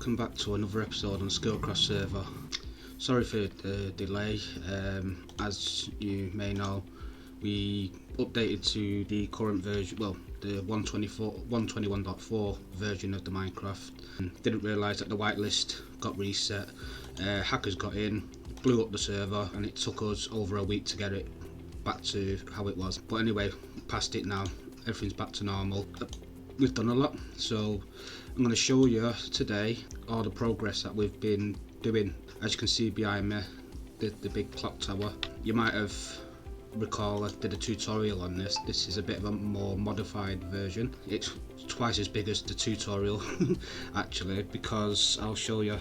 welcome back to another episode on SkillCraft server. Sorry for the delay. As you may know, we updated to the current version, well, the 121.4 version of the Minecraft. Didn't realise that the whitelist got reset. Hackers got in, blew up the server, and it took us over a week to get it back to how it was. But anyway, past it now, everything's back to normal. We've done a lot, so I'm going to show you today all the progress that we've been doing. As you can see behind me, the big clock tower. You might have recall I did a tutorial on this. This is a bit of a more modified version. It's twice as big as the tutorial actually, because I'll show you.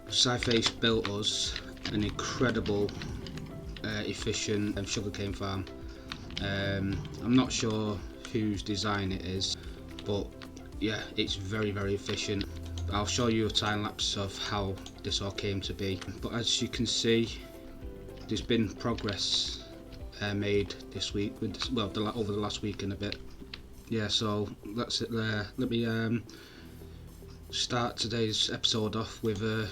Sci-Face built us an incredible efficient sugarcane farm. I'm not sure whose design it is, but yeah, it's very efficient. I'll show you a time lapse of how this all came to be. But as you can see, there's been progress made this week with this, well, over the last week and a bit. Yeah, so that's it there. Let me start today's episode off with a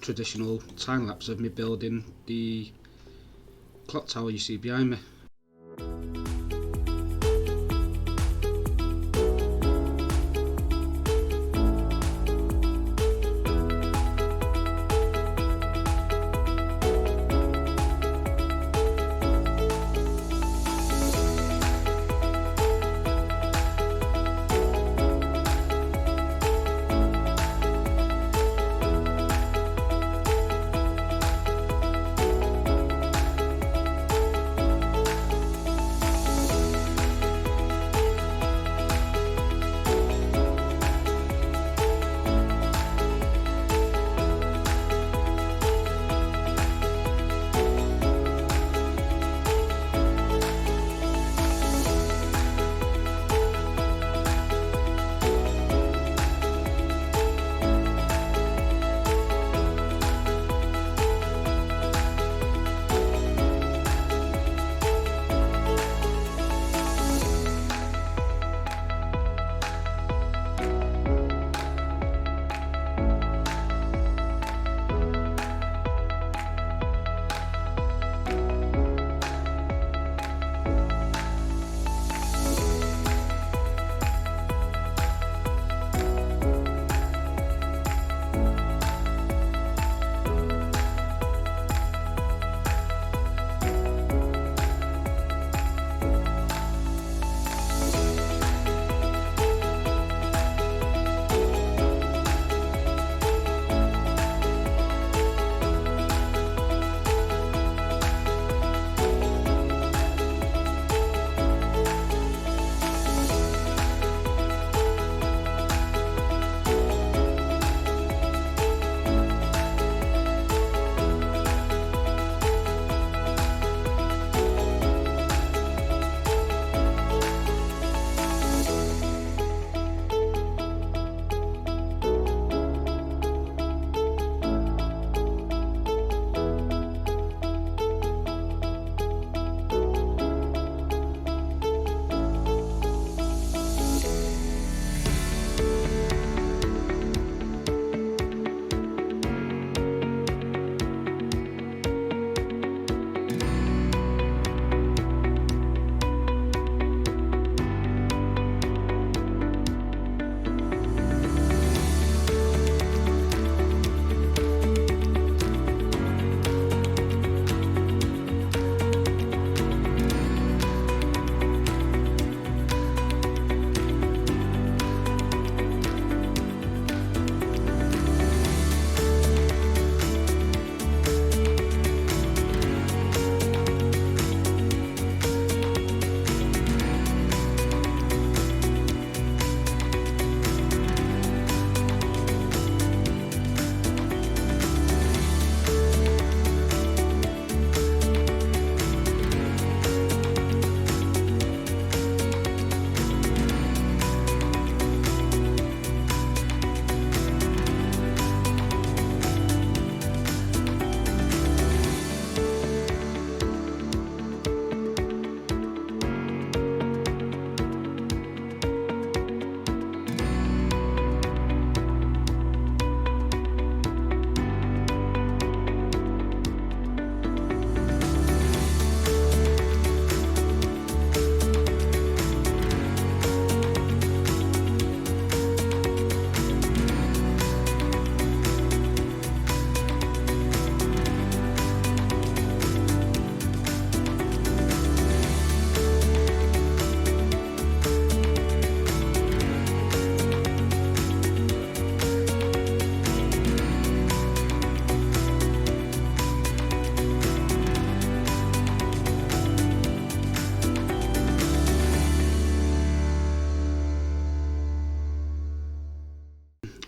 traditional time lapse of me building the clock tower you see behind me.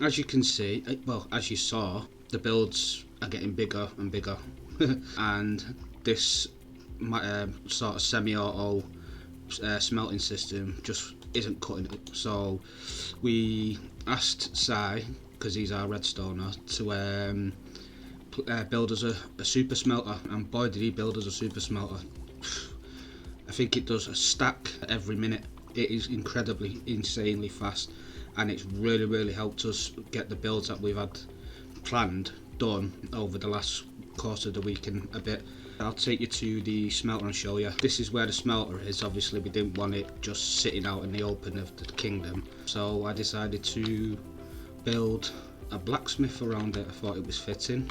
as you can see, well, as you saw, the builds are getting bigger and bigger, and this sort of semi-auto smelting system just isn't cutting it. So we asked Si, because he's our redstoner, to build us a super smelter, and boy did he build us a super smelter. I think it does a stack every minute. It is incredibly, insanely fast, and it's really helped us get the builds that we've had planned done over the last course of the week and a bit. I'll take you to the smelter and show you. This is where the smelter is. Obviously we didn't want it just sitting out in the open of the kingdom, so I decided to build a blacksmith around it. I thought it was fitting,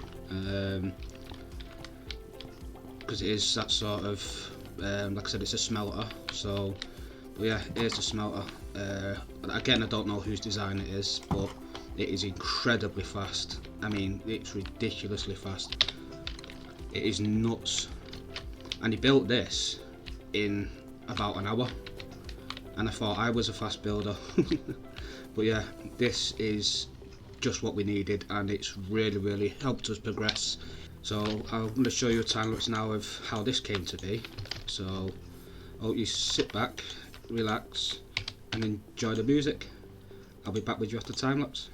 because it is that sort of, like I said, it's a smelter. So yeah, here's the smelter. Again, I don't know whose design it is, but it is incredibly fast. I mean, it's ridiculously fast. It is nuts. And he built this in about an hour, and I thought I was a fast builder. But yeah, this is just what we needed, and it's really helped us progress. So I'm going to show you a time lapse now of how this came to be. So I hope you sit back, relax, and enjoy the music. I'll be back with you after time lapse.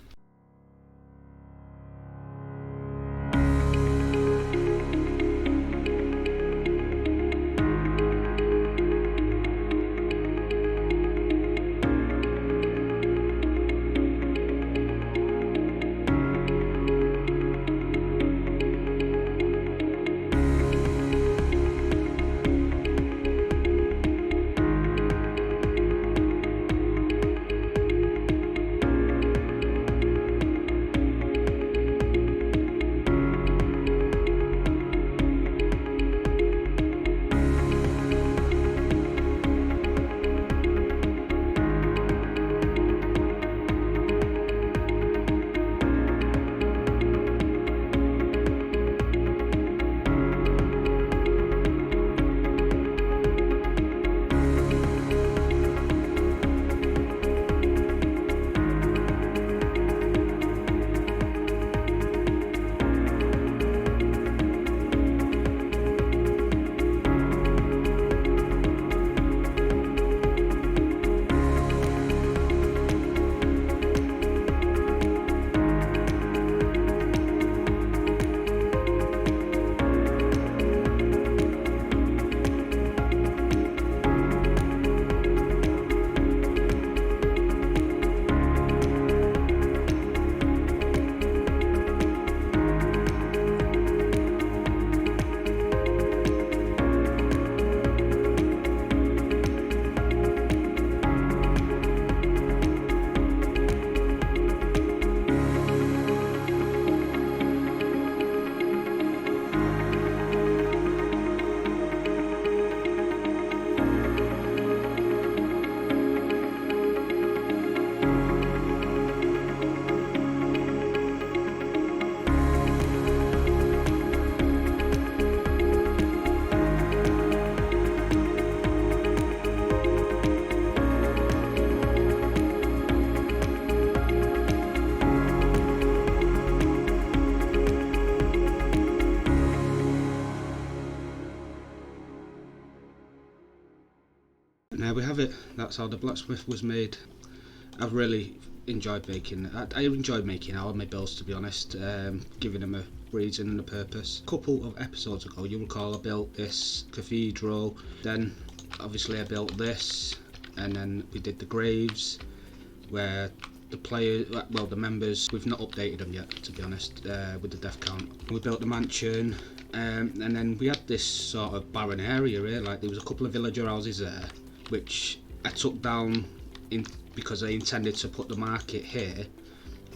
There we have it. That's how the blacksmith was made. I've really enjoyed making it. I enjoyed making all my builds, to be honest, giving them a reason and a purpose. A couple of episodes ago, you'll recall I built this cathedral, then obviously I built this, and then we did the graves, where the players, well, the members, we've not updated them yet, to be honest, with the death count. We built the mansion, and then we had this sort of barren area here. Like, there was a couple of villager houses there, which I took down because I intended to put the market here,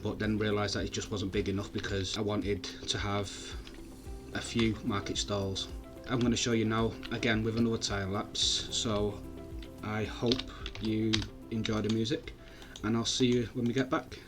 but then realised that it just wasn't big enough because I wanted to have a few market stalls. I'm going to show you now again with another time lapse, so I hope you enjoy the music, and I'll see you when we get back.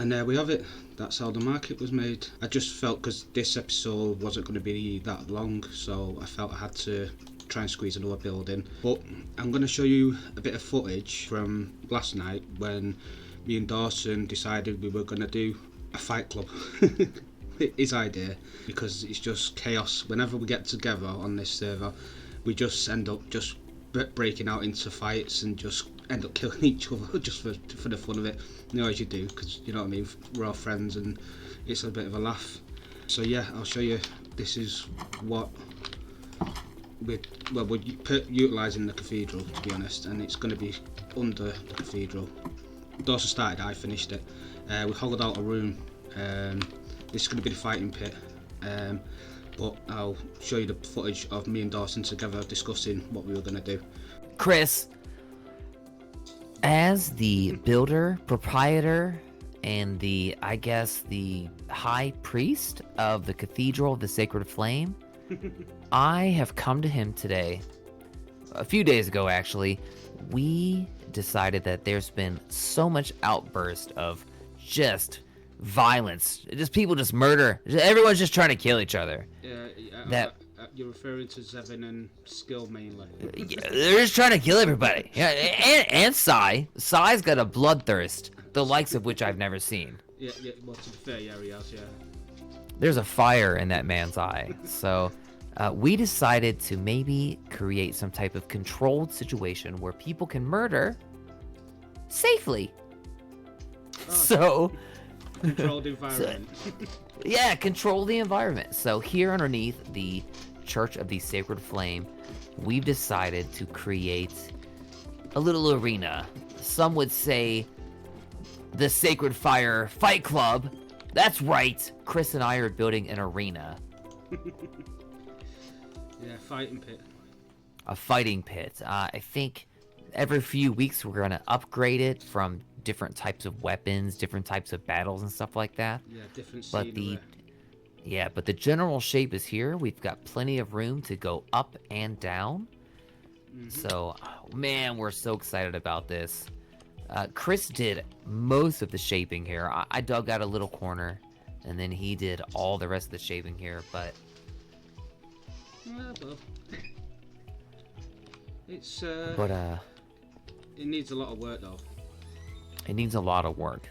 And there we have it. That's how the market was made. I just felt, because this episode wasn't going to be that long, so I felt I had to try and squeeze another build in. But I'm going to show you a bit of footage from last night when me and Dawson decided we were going to do a fight club. His idea, because it's just chaos. Whenever we get together on this server, we just end up just breaking out into fights and just end up killing each other just for the fun of it. You know, as you do, because you know what I mean, we're all friends and it's a bit of a laugh. So yeah, I'll show you. This is what we're utilising the cathedral, to be honest, and it's going to be under the cathedral. Dawson started, I finished it. We hollowed out a room. This is going to be the fighting pit, but I'll show you the footage of me and Dawson together discussing what we were going to do. Chris, as the builder, proprietor, and the high priest of the Cathedral of the Sacred Flame, I have come to him today, a few days ago actually. We decided that there's been so much outburst of just violence, just people just murder, everyone's just trying to kill each other. That you're referring to Zevin and Skill mainly. They're just trying to kill everybody. Yeah, and Sai's got a bloodthirst, the likes of which I've never seen. Yeah, well, to be fair, yeah, he has, yeah. There's a fire in that man's eye. So we decided to maybe create some type of controlled situation where people can murder safely. Oh. So controlled environment. Yeah, control the environment. So here underneath the Church of the Sacred Flame, we've decided to create a little arena. Some would say the Sacred Fire Fight Club. That's right, Chris and I are building an arena. Yeah, fighting pit. A fighting pit. I think every few weeks we're gonna upgrade it from different types of weapons, different types of battles and stuff like that. Yeah, different scenery. But the general shape is here. We've got plenty of room to go up and down. Mm-hmm. So, man, we're so excited about this. Chris did most of the shaping here. I dug out a little corner, and then he did all the rest of the shaping here, but... Well, it's, it needs a lot of work, though. It needs a lot of work.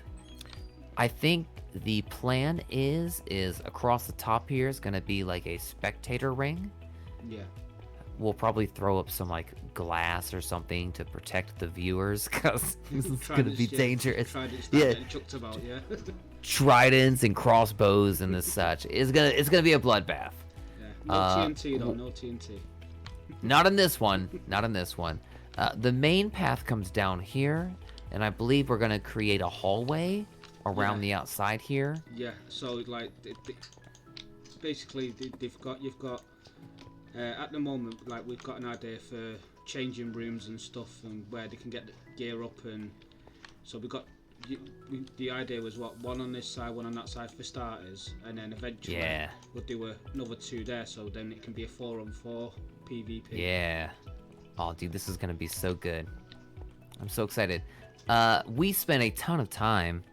I think the plan is across the top here is going to be like a spectator ring. Yeah. We'll probably throw up some like glass or something to protect the viewers, because this is going to be dangerous. Chucked about, yeah. Tridents and crossbows and the such. It's gonna be a bloodbath. Yeah. No TNT though. No TNT. Not in this one. Not in this one. The main path comes down here, and I believe we're gonna create a hallway around the outside here. Yeah. So like, basically, you've got. At the moment, like, we've got an idea for changing rooms and stuff, and where they can get the gear up, and so we got the idea was one on this side, one on that side for starters, and then eventually we'll do another two there, so then it can be a 4-on-4 PvP. Yeah. Oh, dude, this is gonna be so good. I'm so excited. We spent a ton of time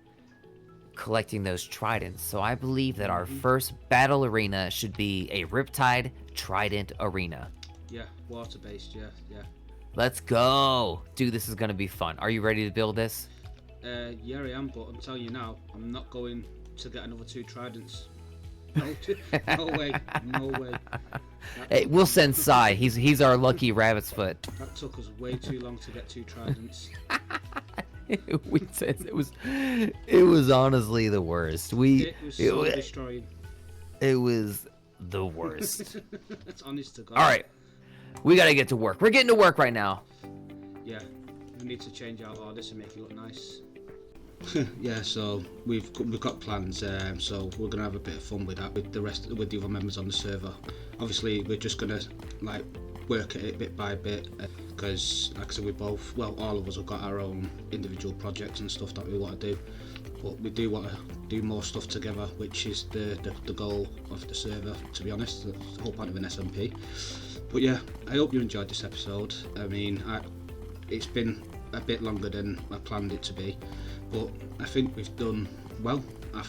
collecting those tridents, so I believe that our first battle arena should be a Riptide Trident Arena. Yeah, water-based, yeah. Let's go! Dude, this is gonna be fun. Are you ready to build this? Yeah, I am, but I'm telling you now, I'm not going to get another 2 tridents. No way. Hey, we'll send Sai. He's our lucky rabbit's foot. That took us way too long to get 2 tridents. It was honestly the worst. It was so destroying. It was the worst. It's honest to God. All right, we gotta get to work. We're getting to work right now. Yeah, we need to change our this and make it look nice. Yeah, so we've got plans. So we're gonna have a bit of fun with that with the other members on the server. Obviously, we're just gonna like work at it bit by bit, because like I said, all of us have got our own individual projects and stuff that we want to do, but we do want to do more stuff together, which is the goal of the server, to be honest. That's the whole point of an SMP. But yeah, I hope you enjoyed this episode. I mean, it's been a bit longer than I planned it to be, but I think we've done well,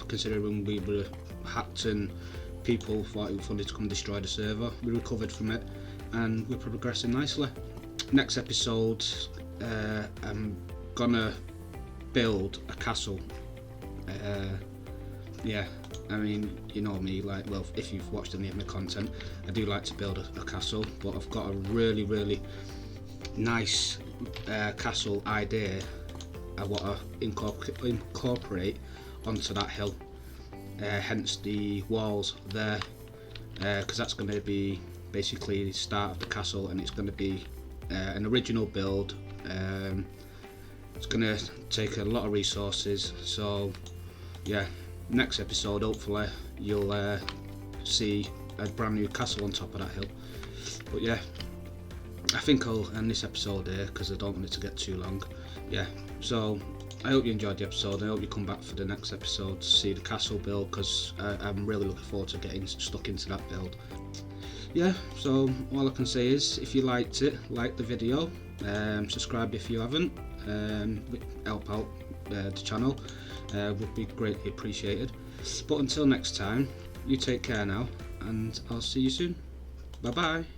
considering we were hacked and people thought it was funny to come destroy the server. We recovered from it and we're progressing nicely. Next episode, I'm gonna build a castle. Yeah, I mean, you know me, like, well, if you've watched any of my content, I do like to build a castle, but I've got a really, really nice castle idea I want to incorporate onto that hill, hence the walls there, because that's going to be basically the start of the castle, and it's going to be an original build. It's going to take a lot of resources, so yeah, next episode hopefully you'll see a brand new castle on top of that hill. But yeah, I think I'll end this episode here because I don't want it to get too long. Yeah, so I hope you enjoyed the episode. I hope you come back for the next episode to see the castle build, because I'm really looking forward to getting stuck into that build. Yeah, so all I can say is, if you liked it, like the video, subscribe if you haven't, help out the channel, would be greatly appreciated. But until next time, you take care now, and I'll see you soon. Bye bye.